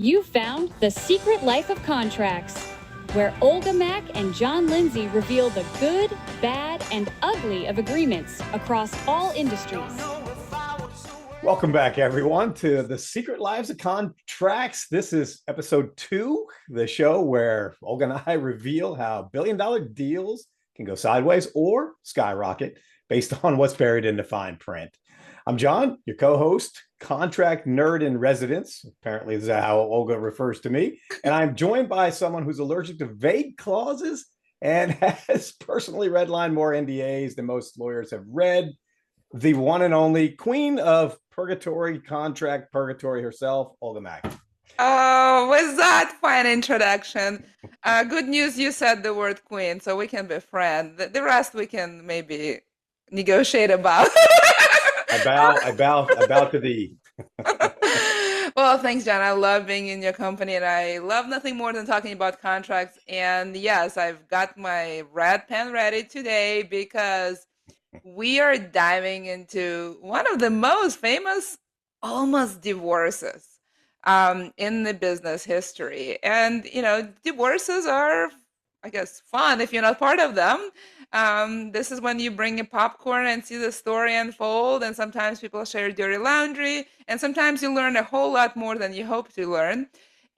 You found The Secret Life of Contracts, where Olga, Mack, and John Lindsey reveal the good, bad, and ugly of agreements across all industries. Welcome back, everyone, to The Secret Lives of Contracts. This is episode 2, the show where Olga and I reveal how billion-dollar deals can go sideways or skyrocket based on what's buried in the fine print. I'm John, your co-host, contract nerd in residence. Apparently, this is how Olga refers to me. And I'm joined by someone who's allergic to vague clauses and has personally redlined more NDAs than most lawyers have read. The one and only queen of purgatory, contract purgatory herself, Olga Mack. Oh, was that fine introduction? Good news, you said the word queen, so we can be friends. The rest we can maybe negotiate about. I bow to thee. Well, thanks, John. I love being in your company, and I love nothing more than talking about contracts. And yes, I've got my red pen ready today because we are diving into one of the most famous almost divorces in the business history. And, divorces are, I guess, fun if you're not part of them. This is when you bring a popcorn and see the story unfold. And sometimes people share dirty laundry. And sometimes you learn a whole lot more than you hope to learn.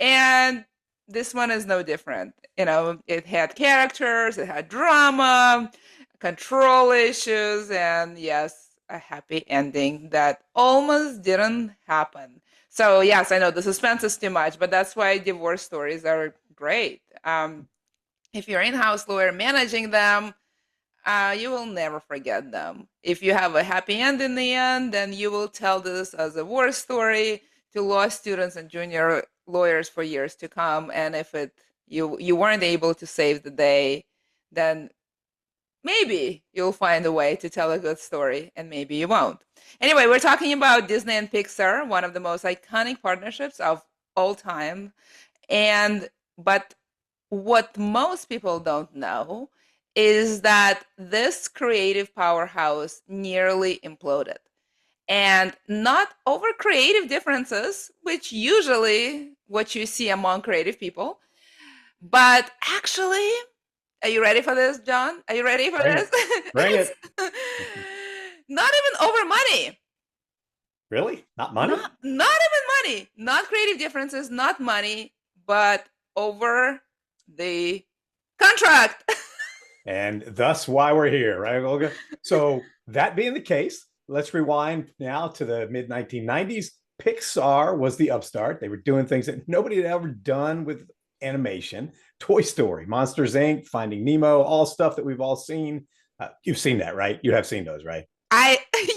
And this one is no different. It had characters, it had drama, control issues, and yes, a happy ending that almost didn't happen. So yes, I know the suspense is too much, but that's why divorce stories are great. If you're in-house lawyer managing them, you will never forget them. If you have a happy end in the end, then you will tell this as a war story to law students and junior lawyers for years to come. And if you weren't able to save the day, then maybe you'll find a way to tell a good story, and maybe you won't. Anyway, we're talking about Disney and Pixar, one of the most iconic partnerships of all time. But what most people don't know is that this creative powerhouse nearly imploded. And not over creative differences, which usually what you see among creative people, but actually, are you ready for this, John? Are you ready for this? Bring it. Not even over money. Really? Not money? Not even money. Not creative differences, not money, but over the contract. And thus why we're here, right, Olga? So that being the case, let's rewind now to the mid-1990s. Pixar was the upstart. They were doing things that nobody had ever done with animation. Toy Story, Monsters, Inc., Finding Nemo, all stuff that we've all seen. You've seen that, right? You have seen those, right?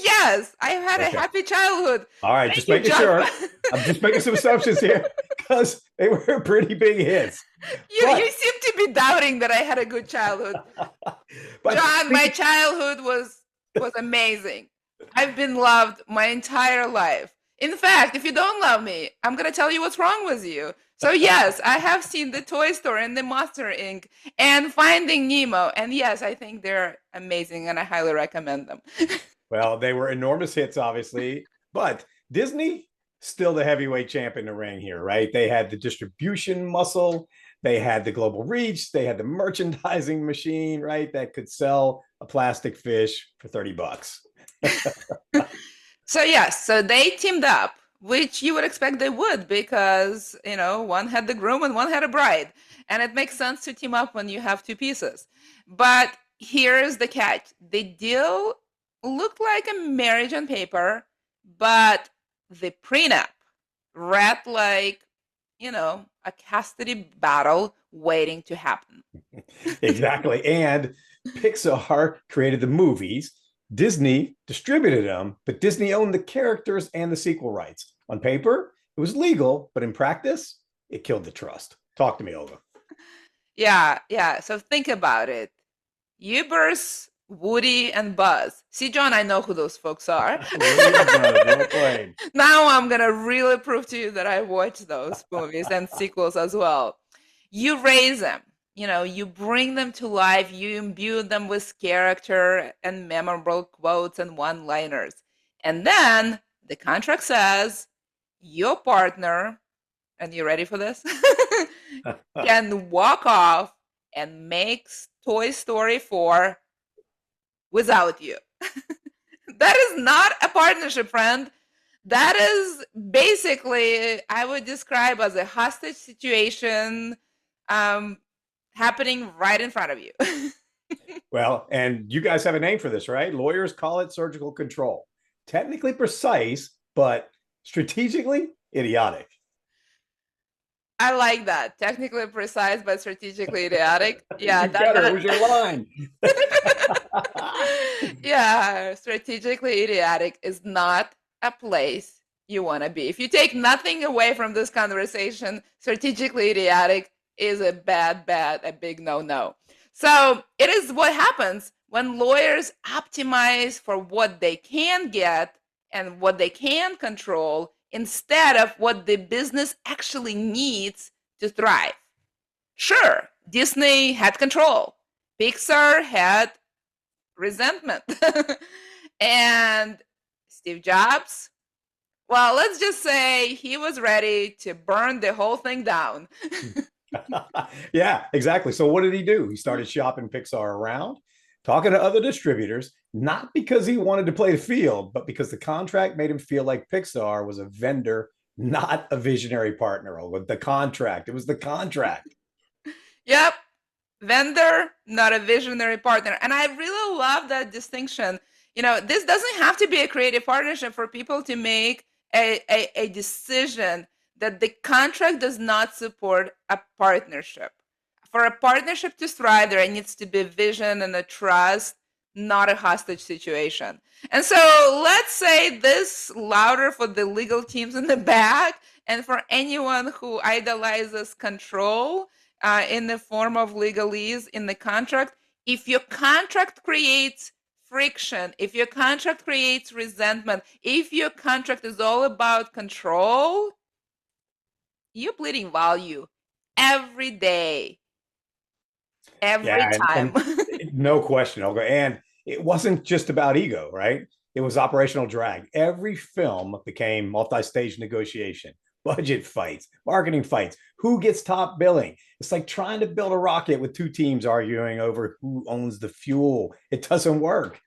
Yes, I've had a happy childhood. All right, just making sure. I'm just making some assumptions here because they were pretty big hits. You seem to be doubting that I had a good childhood. John, my childhood was amazing. I've been loved my entire life. In fact, if you don't love me, I'm going to tell you what's wrong with you. So yes, I have seen the Toy Story and the Monster Inc. and Finding Nemo. And yes, I think they're amazing and I highly recommend them. Well, they were enormous hits, obviously, but Disney, still the heavyweight champ in the ring here, right? They had the distribution muscle, they had the global reach, they had the merchandising machine, right? That could sell a plastic fish for $30. So they teamed up, which you would expect they would because, one had the groom and one had a bride. And it makes sense to team up when you have two pieces. But here's the catch. The deal looked like a marriage on paper, but the prenup read like, a custody battle waiting to happen. Exactly. And Pixar created the movies. Disney distributed them, but Disney owned the characters and the sequel rights. On paper, it was legal, but in practice, it killed the trust. Talk to me, Olga. Yeah. So think about it. You burst Woody and Buzz. See, John, I know who those folks are. Now I'm going to really prove to you that I watched those movies and sequels as well. You raise them. You bring them to life. You imbue them with character and memorable quotes and one-liners. And then the contract says your partner and you ready for this? Can walk off and make Toy Story 4 without you. That is not a partnership, friend. That is basically, I would describe as a hostage situation happening right in front of you. Well, and you guys have a name for this, right? Lawyers call it surgical control. Technically precise, but strategically idiotic. I like that. Technically precise, but strategically idiotic. Yeah, You got it. It was your line. Yeah, strategically idiotic is not a place you want to be. If you take nothing away from this conversation, strategically idiotic is a big no-no. So it is what happens when lawyers optimize for what they can get and what they can control instead of what the business actually needs to thrive. Sure, Disney had control. Pixar had resentment. And Steve Jobs, well, let's just say he was ready to burn the whole thing down. Yeah, exactly. So what did he do? He started shopping Pixar around, talking to other distributors, not because he wanted to play the field, but because the contract made him feel like Pixar was a vendor, not a visionary partner. With the contract, it was the contract. Yep. Vendor, not a visionary partner. And I really love that distinction. This doesn't have to be a creative partnership for people to make a decision that the contract does not support a partnership. For a partnership to thrive, there needs to be vision and a trust, not a hostage situation. And so let's say this louder for the legal teams in the back and for anyone who idolizes control in the form of legalese in the contract. If your contract creates friction, if your contract creates resentment, if your contract is all about control, you're bleeding value every day, every time. And no question, Olga. And it wasn't just about ego, right? It was operational drag. Every film became multi-stage negotiation, budget fights, marketing fights, who gets top billing. It's like trying to build a rocket with two teams arguing over who owns the fuel. It doesn't work.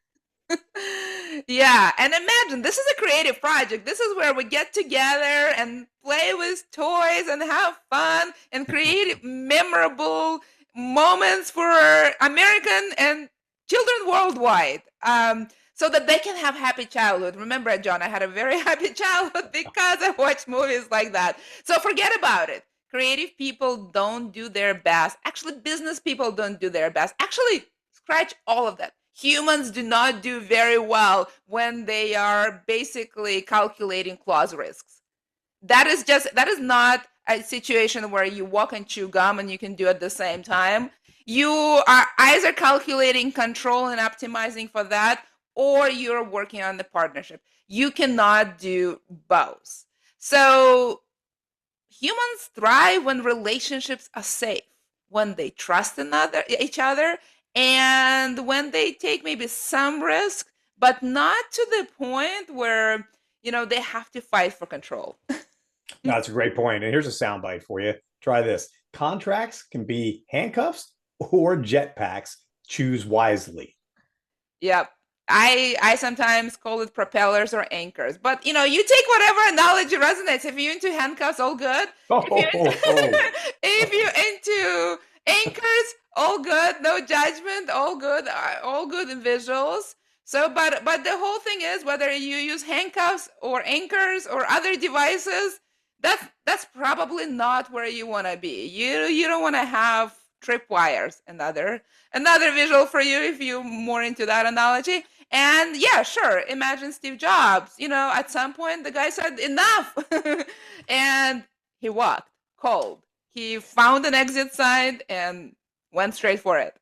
Yeah, and imagine this is a creative project. This is where we get together and play with toys and have fun and create memorable moments for American and children worldwide, so that they can have happy childhood. Remember, John, I had a very happy childhood because I watched movies like that. So forget about it. Creative people don't do their best. Actually, business people don't do their best. Actually, scratch all of that. Humans do not do very well when they are basically calculating clause risks. That is not a situation where you walk and chew gum and you can do it at the same time. You are either calculating control and optimizing for that, or you're working on the partnership. You cannot do both. So humans thrive when relationships are safe, when they trust each other, and when they take maybe some risk, but not to the point where they have to fight for control. No, that's a great point. And here's a soundbite for you. Try this. Contracts can be handcuffs or jetpacks. Choose wisely. Yep. I sometimes call it propellers or anchors, but you take whatever analogy resonates. If you're into handcuffs, all good. If you're into anchors, all good, no judgment, all good in visuals. So, but the whole thing is whether you use handcuffs or anchors or other devices, that's probably not where you want to be. You don't want to have tripwires. Another visual for you if you're more into that analogy. And yeah, sure. Imagine Steve Jobs. At some point the guy said enough, and he walked cold. He found an exit sign and went straight for it.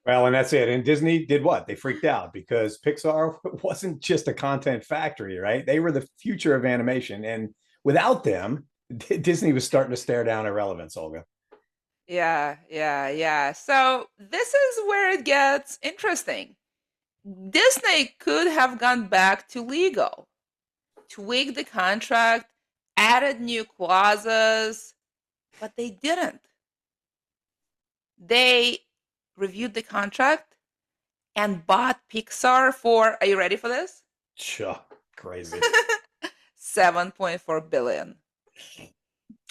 Well, and that's it. And Disney did what? They freaked out because Pixar wasn't just a content factory, right? They were the future of animation. And without them, Disney was starting to stare down irrelevance, Olga. Yeah. So this is where it gets interesting. Disney could have gone back to legal, tweak the contract, added new clauses, but they didn't. They reviewed the contract and bought Pixar for, are you ready for this? Sure. Crazy. 7.4 billion.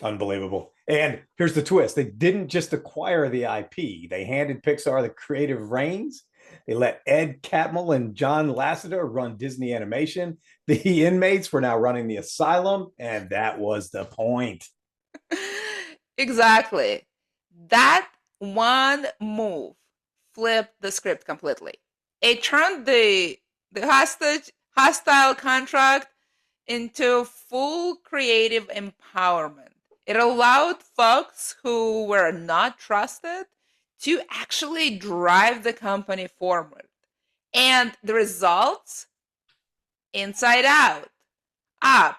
Unbelievable. And here's the twist. They didn't just acquire the IP. They handed Pixar the creative reins. They let Ed Catmull and John Lasseter run Disney Animation. The inmates were now running the asylum, and that was the point. Exactly. That one move flipped the script completely. It turned the hostile contract into full creative empowerment. It allowed folks who were not trusted to actually drive the company forward. And the results, Inside Out, Up,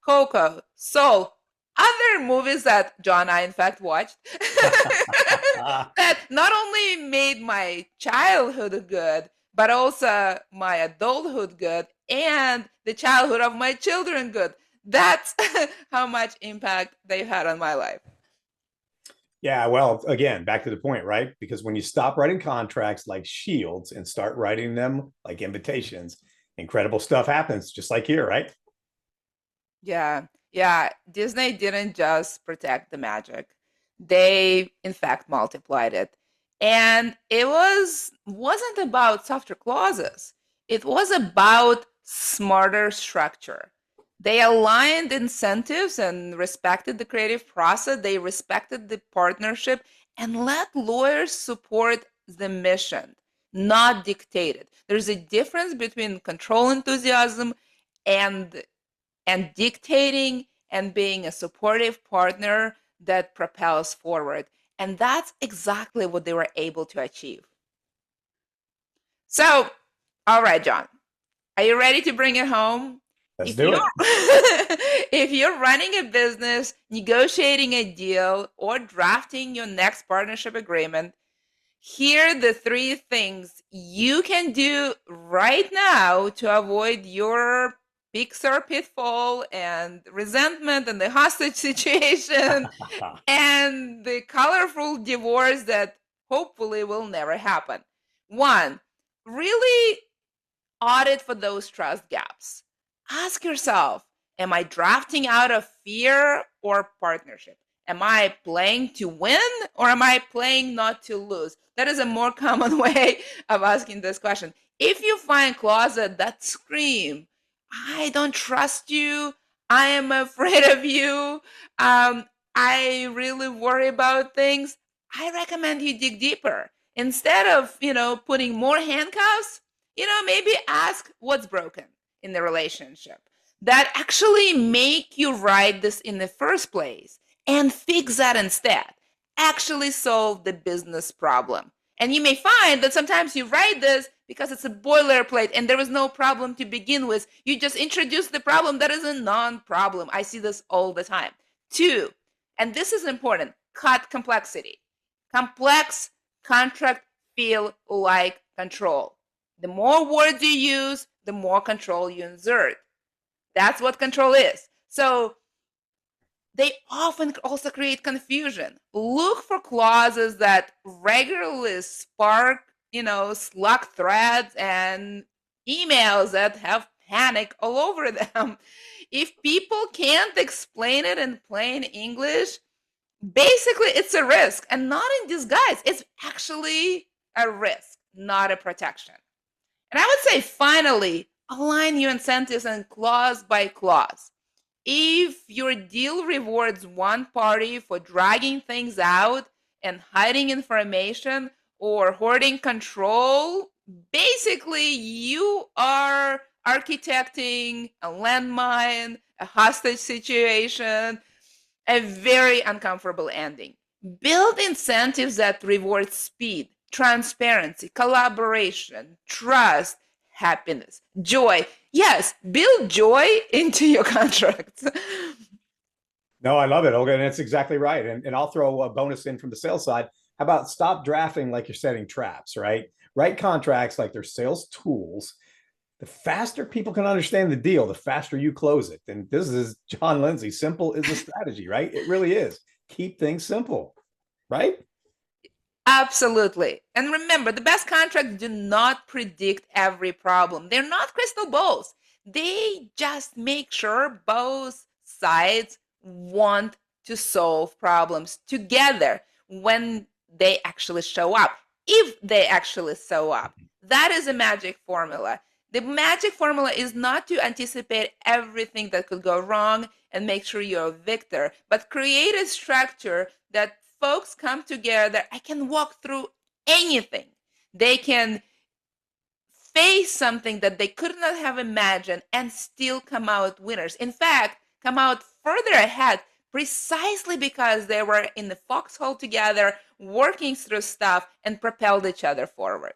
Coco, Soul, other movies that John and I, in fact, watched that not only made my childhood good, but also my adulthood good and the childhood of my children good. That's how much impact they've had on my life. Yeah, well, again, back to the point, right? Because when you stop writing contracts like shields and start writing them like invitations, incredible stuff happens, just like here, right? Yeah. Yeah. Disney didn't just protect the magic. They, in fact, multiplied it. And it wasn't about softer clauses. It was about smarter structure. They aligned incentives and respected the creative process. They respected the partnership and let lawyers support the mission, not dictate it. There's a difference between control enthusiasm and dictating and being a supportive partner that propels forward. And that's exactly what they were able to achieve. So, all right, John, are you ready to bring it home? Let's do it. If you're running a business, negotiating a deal, or drafting your next partnership agreement, here are the 3 things you can do right now to avoid your Pixar pitfall and resentment and the hostage situation and the colorful divorce that hopefully will never happen. 1, really audit for those trust gaps. Ask yourself, am I drafting out of fear or partnership? Am I playing to win or am I playing not to lose? That is a more common way of asking this question. If you find clauses that scream, I don't trust you, I am afraid of you, I really worry about things, I recommend you dig deeper. Instead of, putting more handcuffs, maybe ask what's broken in the relationship that actually make you write this in the first place and fix that instead. Actually solve the business problem. And you may find that sometimes you write this because it's a boilerplate and there was no problem to begin with. You just introduce the problem that is a non-problem. I see this all the time. 2, and this is important, cut complexity. Complex contract feel like control. The more words you use, the more control you insert. That's what control is. So they often also create confusion. Look for clauses that regularly spark, Slack threads and emails that have panic all over them. If people can't explain it in plain English, basically it's a risk and not in disguise. It's actually a risk, not a protection. And I would say, finally, align your incentives and clause by clause. If your deal rewards one party for dragging things out and hiding information or hoarding control, basically you are architecting a landmine, a hostage situation, a very uncomfortable ending. Build incentives that reward speed, transparency, collaboration, trust, happiness, joy. Yes, build joy into your contracts. No, I love it, Olga, and that's exactly right. And I'll throw a bonus in from the sales side. How about stop drafting like you're setting traps, right? Write contracts like they're sales tools. the faster people can understand the deal, the faster you close it. And this is John Lindsey. Simple is a strategy, right? It really is. Keep things simple, right? Absolutely. And remember, the best contracts do not predict every problem. They're not crystal balls. They just make sure both sides want to solve problems together when they actually show up. If they actually show up, that is a magic formula. The magic formula is not to anticipate everything that could go wrong and make sure you're a victor, but create a structure that folks come together. I can walk through anything. They can face something that they could not have imagined and still come out winners. In fact, come out further ahead precisely because they were in the foxhole together, working through stuff and propelled each other forward.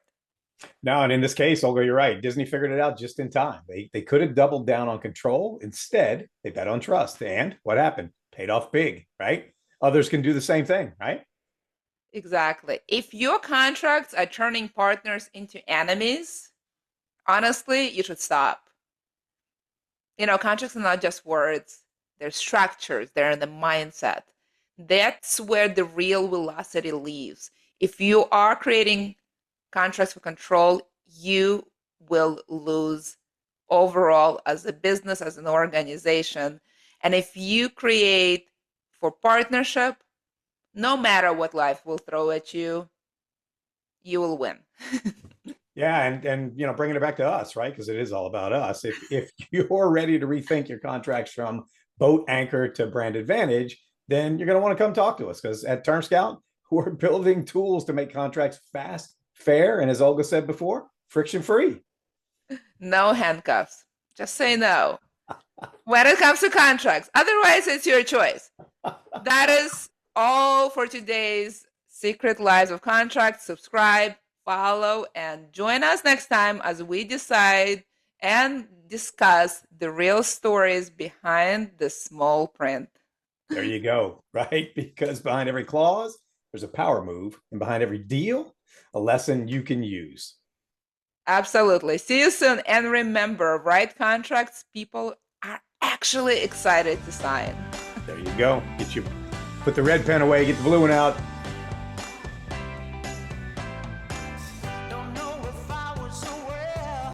No, and in this case, Olga, you're right. Disney figured it out just in time. They could have doubled down on control. Instead, they bet on trust. And what happened? Paid off big, right? Others can do the same thing, right? Exactly. If your contracts are turning partners into enemies, honestly, you should stop. Contracts are not just words. They're structures. They're in the mindset. That's where the real velocity lives. If you are creating contracts for control, you will lose overall as a business, as an organization. And if you create for partnership, no matter what life will throw at you, you will win. Yeah, and bringing it back to us, right? Because it is all about us. If you're ready to rethink your contracts from boat anchor to brand advantage, then you're going to want to come talk to us, because at Term Scout, we're building tools to make contracts fast, fair, and as Olga said before, friction free. No handcuffs. Just say no when it comes to contracts. Otherwise, it's your choice. That is all for today's Secret Lives of Contracts. Subscribe, follow, and join us next time as we decide and discuss the real stories behind the small print. There you go, right? Because behind every clause, there's a power move, and behind every deal, a lesson you can use. Absolutely. See you soon. And remember, write contracts people are actually excited to sign. There you go. Put the red pen away, get the blue one out.